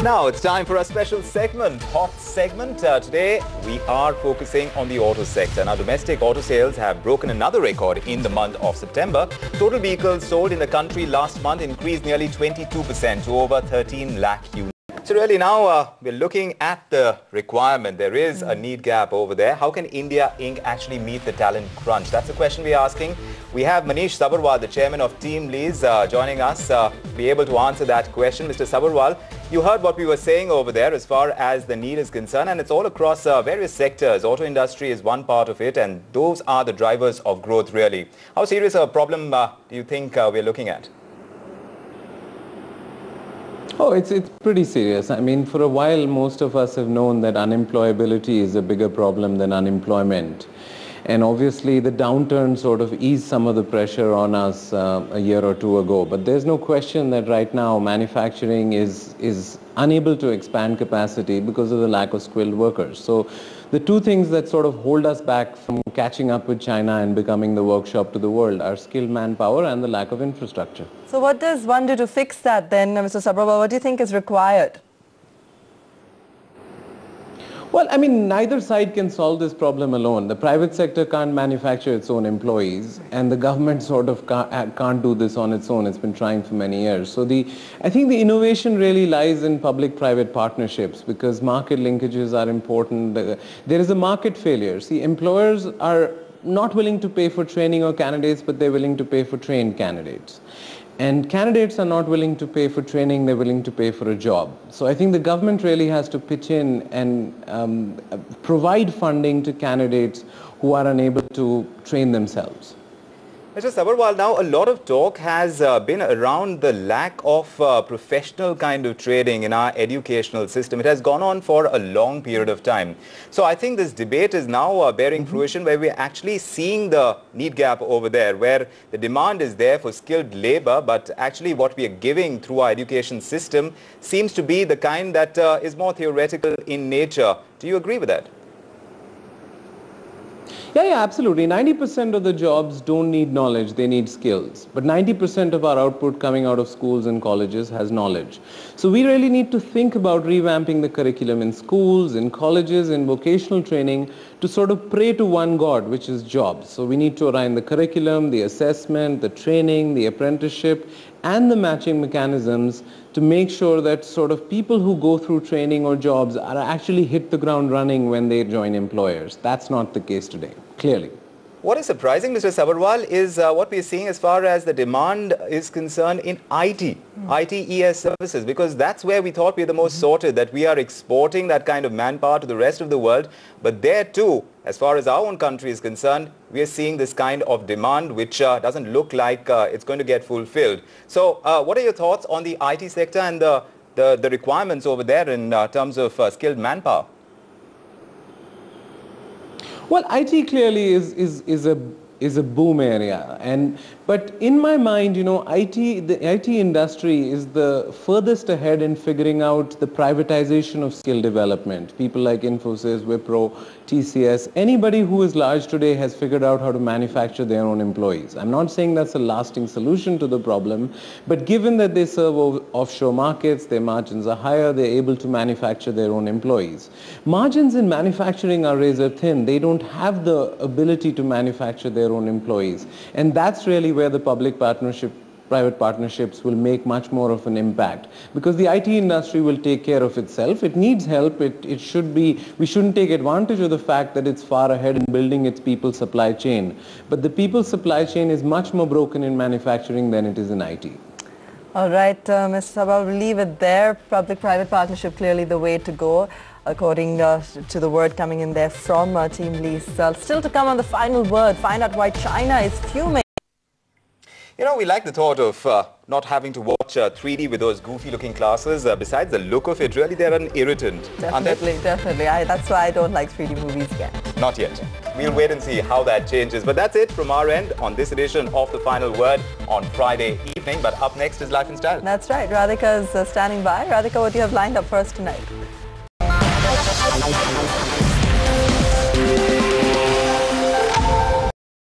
Now it's time for a special segment, hot segment. Today we are focusing on the auto sector. Now domestic auto sales have broken another record in the month of September. Total vehicles sold in the country last month increased nearly 22% to over 13 lakh units. So really now we're looking at the requirement. There is a need gap over there. How can India Inc. actually meet the talent crunch? That's the question we're asking. We have Manish Sabharwal, the chairman of Team Lease, joining us, be able to answer that question. Mr. Sabharwal, you heard what we were saying over there as far as the need is concerned, and it's all across various sectors. Auto industry is one part of it, and those are the drivers of growth really. How serious a problem do you think we're looking at? Oh, it's pretty serious. I mean, for a while, most of us have known that unemployability is a bigger problem than unemployment. And obviously, the downturn sort of eased some of the pressure on us a year or two ago. But there's no question that right now, manufacturing is unable to expand capacity because of the lack of skilled workers. So the two things that sort of hold us back from catching up with China and becoming the workshop to the world are skilled manpower and the lack of infrastructure. So what does one do to fix that then, Mr. Sabharwal? What do you think is required? Well, I mean, neither side can solve this problem alone. The private sector can't manufacture its own employees, and the government sort of can't do this on its own. It's been trying for many years. So I think the innovation really lies in public-private partnerships, because market linkages are important. There is a market failure. See, employers are not willing to pay for training or candidates, but they're willing to pay for trained candidates. And candidates are not willing to pay for training, they're willing to pay for a job. So I think the government really has to pitch in and provide funding to candidates who are unable to train themselves. Mr. Sabharwal, now a lot of talk has been around the lack of professional kind of training in our educational system. It has gone on for a long period of time. So I think this debate is now bearing fruition, where we're actually seeing the need gap over there, where the demand is there for skilled labor, but actually what we are giving through our education system seems to be the kind that is more theoretical in nature. Do you agree with that? Yeah, absolutely. 90% of the jobs don't need knowledge, they need skills. But 90% of our output coming out of schools and colleges has knowledge. So we really need to think about revamping the curriculum in schools, in colleges, in vocational training to sort of pray to one God, which is jobs. So we need to align the curriculum, the assessment, the training, the apprenticeship, and the matching mechanisms to make sure that sort of people who go through training or jobs are actually hit the ground running when they join employers. That's not the case today, clearly. What is surprising, Mr. Sabharwal, is what we are seeing as far as the demand is concerned in IT, ITES services, because that's where we thought we are the most sorted, that we are exporting that kind of manpower to the rest of the world. But there too, as far as our own country is concerned, we are seeing this kind of demand which doesn't look like it's going to get fulfilled. So what are your thoughts on the IT sector and the requirements over there in terms of skilled manpower? Well, IT clearly is a boom area, but in my mind, you know, the IT industry is the furthest ahead in figuring out the privatization of skill development. People like Infosys, Wipro, TCS, anybody who is large today has figured out how to manufacture their own employees. I'm not saying that's a lasting solution to the problem, but given that they serve offshore markets, their margins are higher, they're able to manufacture their own employees. Margins in manufacturing are razor thin. They don't have the ability to manufacture their own employees. And that's really where the private partnerships will make much more of an impact, because the IT industry will take care of itself. It needs help. We shouldn't take advantage of the fact that it's far ahead in building its people supply chain. But the people supply chain is much more broken in manufacturing than it is in IT. All right, Mr. Sabharwal, we'll leave it there. Public-private partnership, clearly the way to go, according to the word coming in there from Team Lease. Still to come on the final word, find out why China is fuming. You know, we like the thought of not having to watch 3D with those goofy-looking glasses. Besides the look of it, really, they're an irritant. Definitely. That's why I don't like 3D movies yet. Not yet. We'll wait and see how that changes. But that's it from our end on this edition of The Final Word on Friday evening. But up next is Life in Style. That's right. Radhika is standing by. Radhika, what do you have lined up for us tonight?